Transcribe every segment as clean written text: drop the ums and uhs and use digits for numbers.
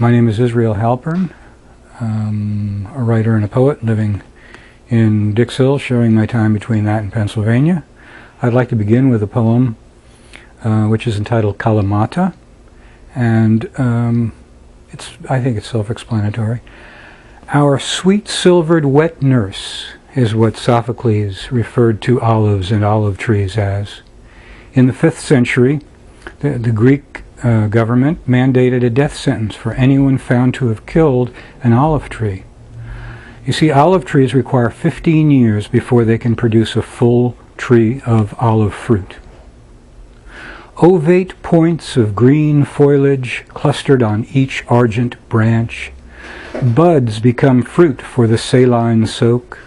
My name is Israel Halpern, a writer and a poet living in Dixville, sharing my time between that and Pennsylvania. I'd like to begin with a poem which is entitled Kalamata, and I think it's self-explanatory. Our sweet silvered wet nurse is what Sophocles referred to olives and olive trees as. In the 5th century, the Greek government mandated a death sentence for anyone found to have killed an olive tree. You see, olive trees require 15 years before they can produce a full tree of olive fruit. Ovate points of green foliage clustered on each argent branch. Buds become fruit for the saline soak.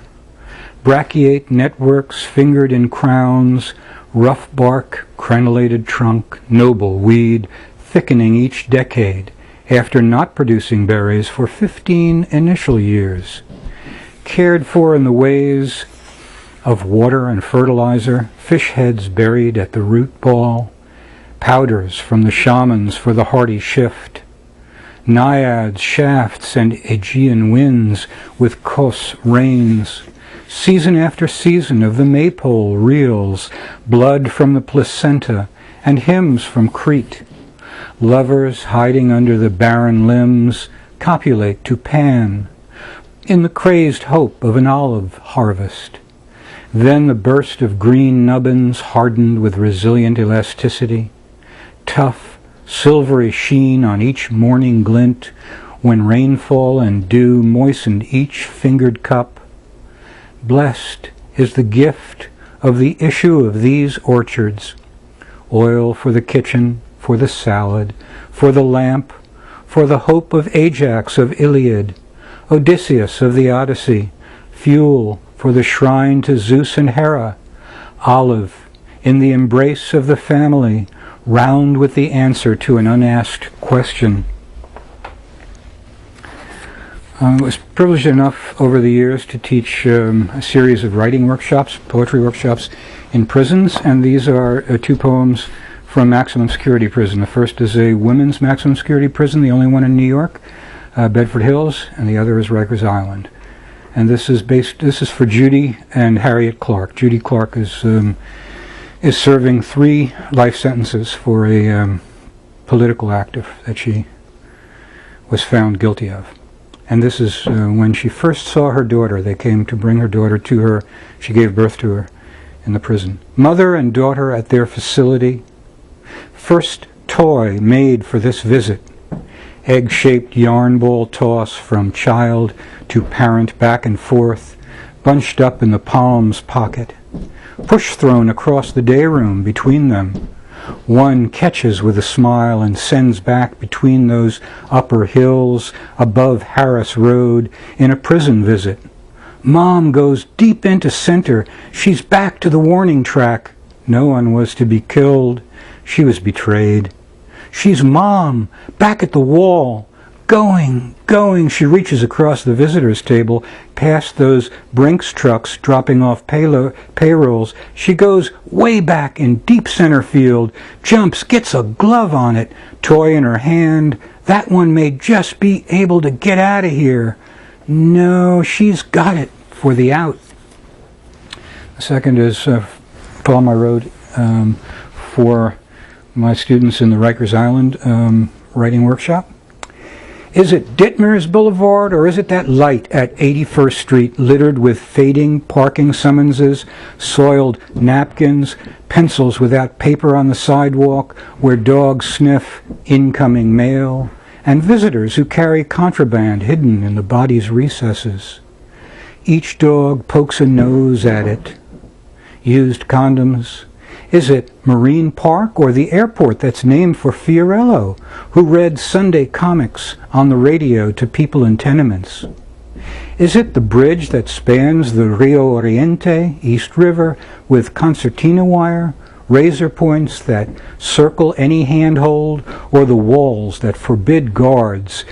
Brachiate networks fingered in crowns, rough bark, crenellated trunk, noble weed, thickening each decade after not producing berries for 15 initial years. Cared for in the ways of water and fertilizer, fish heads buried at the root ball, powders from the shamans for the hardy shift, naiads, shafts, and Aegean winds with Kos rains. Season after season of the maypole reels, blood from the placenta, and hymns from Crete. Lovers hiding under the barren limbs copulate to Pan, in the crazed hope of an olive harvest. Then the burst of green nubbins hardened with resilient elasticity, tough, silvery sheen on each morning glint, when rainfall and dew moistened each fingered cup. Blessed is the gift of the issue of these orchards, oil for the kitchen, for the salad, for the lamp, for the hope of Ajax of Iliad, Odysseus of the Odyssey, fuel for the shrine to Zeus and Hera, olive in the embrace of the family, round with the answer to an unasked question. I was privileged enough over the years to teach a series of writing workshops, poetry workshops in prisons, and these are 2 poems from maximum security prison. The first is a women's maximum security prison, the only one in New York, Bedford Hills, and the other is Rikers Island. And this is for Judy and Harriet Clark. Judy Clark is serving 3 life sentences for a political act that she was found guilty of. And this is when she first saw her daughter. They came to bring her daughter to her. She gave birth to her in the prison. Mother and daughter at their facility. First toy made for this visit. Egg-shaped yarn ball toss from child to parent back and forth, bunched up in the palm's pocket. Push thrown across the day room between them. One catches with a smile and sends back between those upper hills above Harris Road in a prison visit. Mom goes deep into center. She's back to the warning track. No one was to be killed. She was betrayed. She's Mom, back at the wall. Going. She reaches across the visitors' table, past those Brinks trucks dropping off payrolls. She goes way back in deep center field, jumps, gets a glove on it, toy in her hand. That one may just be able to get out of here. No, she's got it for the out. The second is a poem I wrote for my students in the Rikers Island writing workshop. Is it Ditmer's Boulevard, or is it that light at 81st Street littered with fading parking summonses, soiled napkins, pencils without paper on the sidewalk, where dogs sniff incoming mail, and visitors who carry contraband hidden in the body's recesses? Each dog pokes a nose at it. Used condoms. Is it Marine Park or the airport that's named for Fiorello, who read Sunday comics on the radio to people in tenements? Is it the bridge that spans the Rio Oriente, East River, with concertina wire, razor points that circle any handhold, or the walls that forbid guards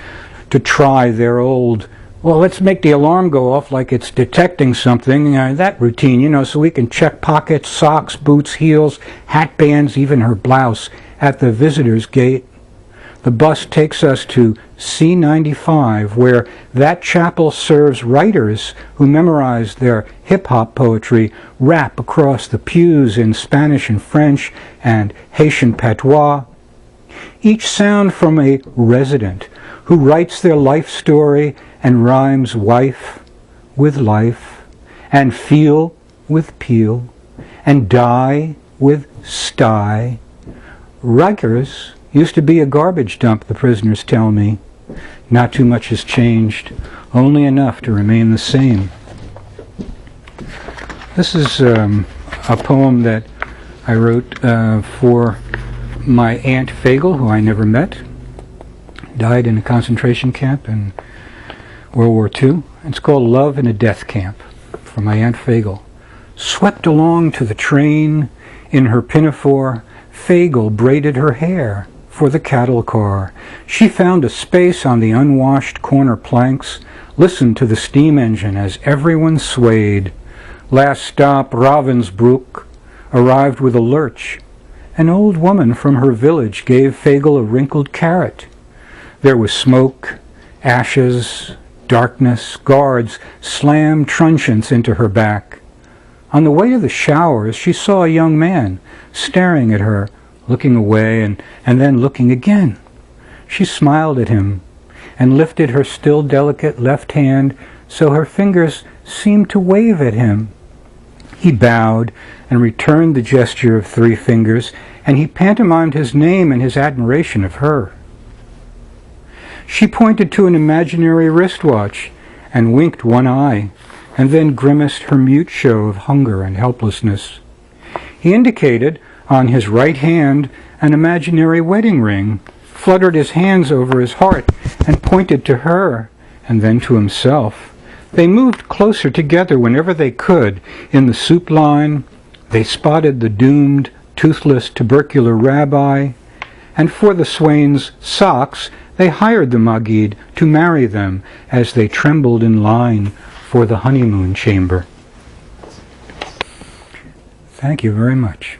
to try their old, well, let's make the alarm go off like it's detecting something, that routine, so we can check pockets, socks, boots, heels, hat bands, even her blouse at the visitor's gate? The bus takes us to C95, where that chapel serves writers who memorize their hip-hop poetry rap across the pews in Spanish and French and Haitian patois. Each sound from a resident who writes their life story and rhymes wife with life, and feel with peel, and die with sty. Rikers used to be a garbage dump, the prisoners tell me. Not too much has changed, only enough to remain the same. This is a poem that I wrote for my Aunt Fagel, who I never met. Died in a concentration camp in World War II. It's called Love in a Death Camp, for my Aunt Fagel. Swept along to the train in her pinafore, Fagel braided her hair for the cattle car. She found a space on the unwashed corner planks, listened to the steam engine as everyone swayed. Last stop, Ravensbrück, arrived with a lurch. An old woman from her village gave Fagel a wrinkled carrot. There was smoke, ashes, darkness. Guards slammed truncheons into her back. On the way to the showers, she saw a young man staring at her, looking away and then looking again. She smiled at him and lifted her still delicate left hand so her fingers seemed to wave at him. He bowed and returned the gesture of 3 fingers, and he pantomimed his name and his admiration of her. She pointed to an imaginary wristwatch and winked one eye, and then grimaced her mute show of hunger and helplessness. He indicated on his right hand an imaginary wedding ring, fluttered his hands over his heart, and pointed to her, and then to himself. They moved closer together whenever they could. In the soup line, they spotted the doomed, toothless, tubercular rabbi, and for the swain's socks, they hired the Maggid to marry them as they trembled in line for the honeymoon chamber. Thank you very much.